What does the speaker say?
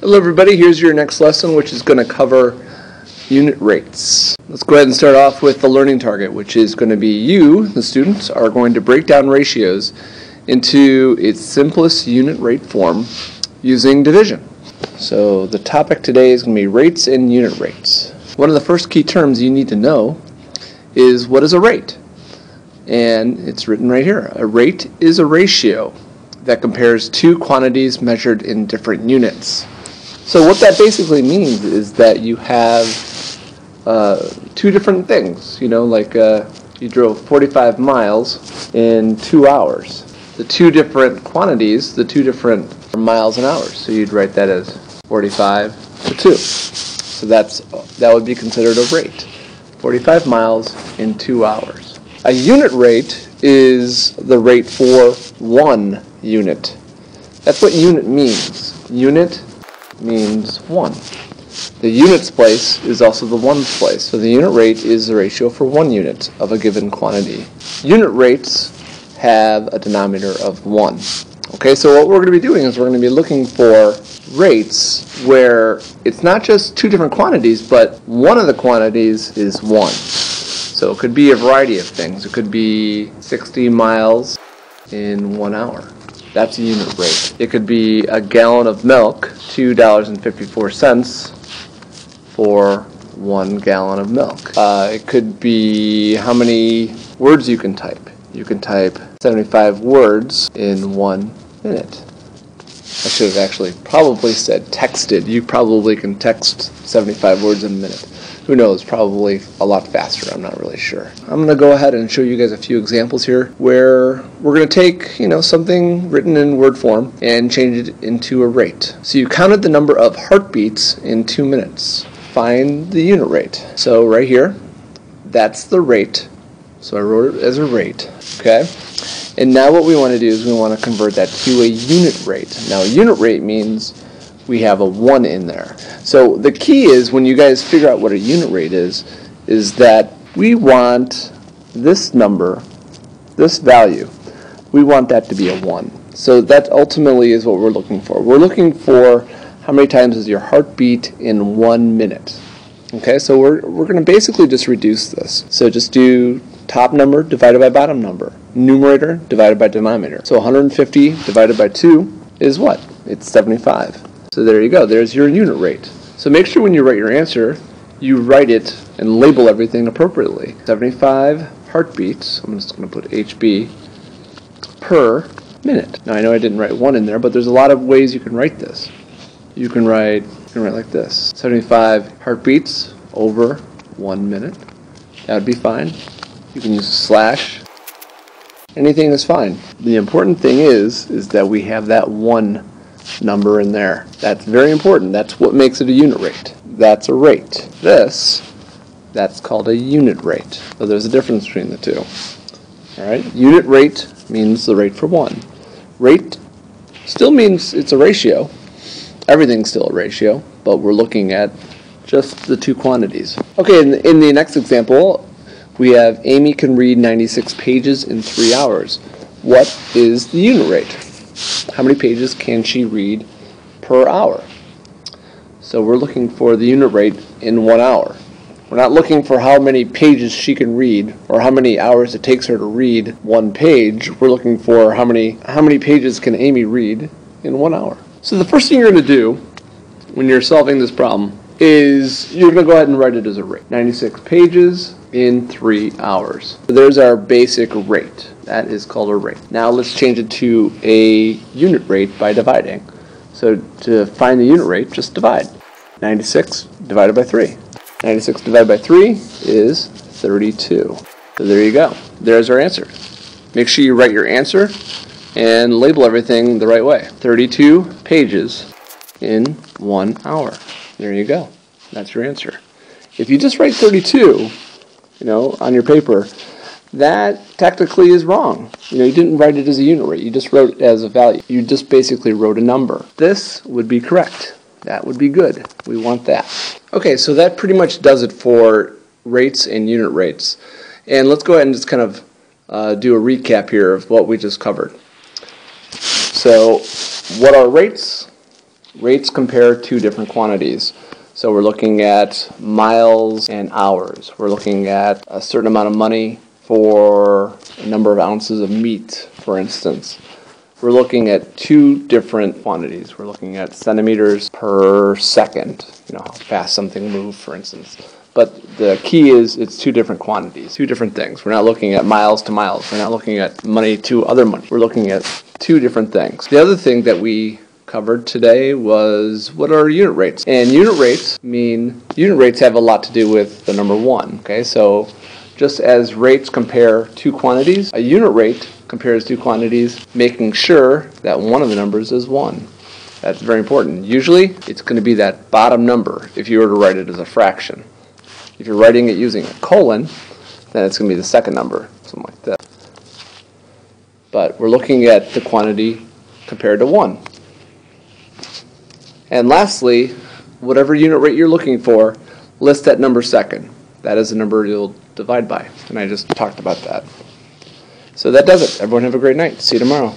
Hello everybody, here's your next lesson, which is going to cover unit rates. Let's go ahead and start off with the learning target, which is going to be you, the students, are going to break down ratios into its simplest unit rate form using division. So the topic today is going to be rates and unit rates. One of the first key terms you need to know is what is a rate? And it's written right here. A rate is a ratio that compares two quantities measured in different units. So what that basically means is that you have two different things, like you drove 45 miles in 2 hours. The two different quantities, the two different miles and hours. So you'd write that as 45 to 2. So that would be considered a rate. 45 miles in 2 hours. A unit rate is the rate for 1 unit. That's what unit means. Unit means 1. The units place is also the ones place. So the unit rate is the ratio for 1 unit of a given quantity. Unit rates have a denominator of 1. Okay, so what we're going to be doing is we're going to be looking for rates where it's not just two different quantities, but one of the quantities is 1. So it could be a variety of things. It could be 60 miles in 1 hour. That's a unit rate. It could be a gallon of milk, $2.54 for 1 gallon of milk. It could be how many words you can type. You can type 75 words in 1 minute. I should have actually probably said texted. You probably can text 75 words in a minute. Who knows, probably a lot faster, I'm not really sure. I'm going to go ahead and show you guys a few examples here where we're going to take, something written in word form and change it into a rate. So you counted the number of heartbeats in 2 minutes. Find the unit rate. So right here, that's the rate. So I wrote it as a rate, okay? And now what we want to do is we want to convert that to a unit rate. Now a unit rate means we have a 1 in there. So the key is when you guys figure out what a unit rate is that we want this number, this value, we want that to be a 1. So that ultimately is what we're looking for. We're looking for how many times is your heartbeat in 1 minute. Okay, so we're going to basically just reduce this. So just do top number divided by bottom number. Numerator divided by denominator. So 150 divided by 2 is what? It's 75. So there you go. There's your unit rate. So make sure when you write your answer, you write it and label everything appropriately. 75 heartbeats, I'm just going to put HB, per minute. Now I know I didn't write 1 in there, but there's a lot of ways you can write this. You can write like this. 75 heartbeats over 1 minute. That would be fine. You can use a slash. Anything is fine. The important thing is that we have that 1 number in there. That's very important. That's what makes it a unit rate. That's a rate. That's called a unit rate. So there's a difference between the two. Alright? Unit rate means the rate for 1. Rate still means it's a ratio. Everything's still a ratio, but we're looking at just the two quantities. Okay, in the next example, we have Amy can read 96 pages in 3 hours. What is the unit rate? How many pages can she read per hour? So we're looking for the unit rate in 1 hour. We're not looking for how many pages she can read or how many hours it takes her to read 1 page. We're looking for how many pages can Amy read in 1 hour. So the first thing you're going to do when you're solving this problem is you're going to go ahead and write it as a rate. 96 pages in 3 hours. So there's our basic rate. That is called a rate. Now let's change it to a unit rate by dividing. So to find the unit rate, just divide. 96 divided by 3. 96 divided by 3 is 32. So there you go. There's our answer. Make sure you write your answer and label everything the right way. 32 pages in 1 hour. There you go. That's your answer. If you just write 32, on your paper, that technically is wrong. You didn't write it as a unit rate. You just wrote it as a value. You just basically wrote a number. This would be correct. That would be good. We want that. Okay, so that pretty much does it for rates and unit rates. And let's go ahead and just kind of do a recap here of what we just covered. So what are rates Rates compare two different quantities. So we're looking at miles and hours. We're looking at a certain amount of money for a number of ounces of meat, for instance. We're looking at two different quantities. We're looking at centimeters per second, how fast something moves, for instance. But the key is it's two different quantities, two different things. We're not looking at miles to miles. We're not looking at money to other money. We're looking at two different things. The other thing that we covered today was what are unit rates? And unit rates have a lot to do with the number 1. Okay, so just as rates compare two quantities, a unit rate compares two quantities, making sure that one of the numbers is 1. That's very important. Usually, it's going to be that bottom number if you were to write it as a fraction. If you're writing it using a colon, then it's going to be the second number, something like that. But we're looking at the quantity compared to 1. And lastly, whatever unit rate you're looking for, list that number second. That is the number you'll divide by. And I just talked about that. So that does it. Everyone have a great night. See you tomorrow.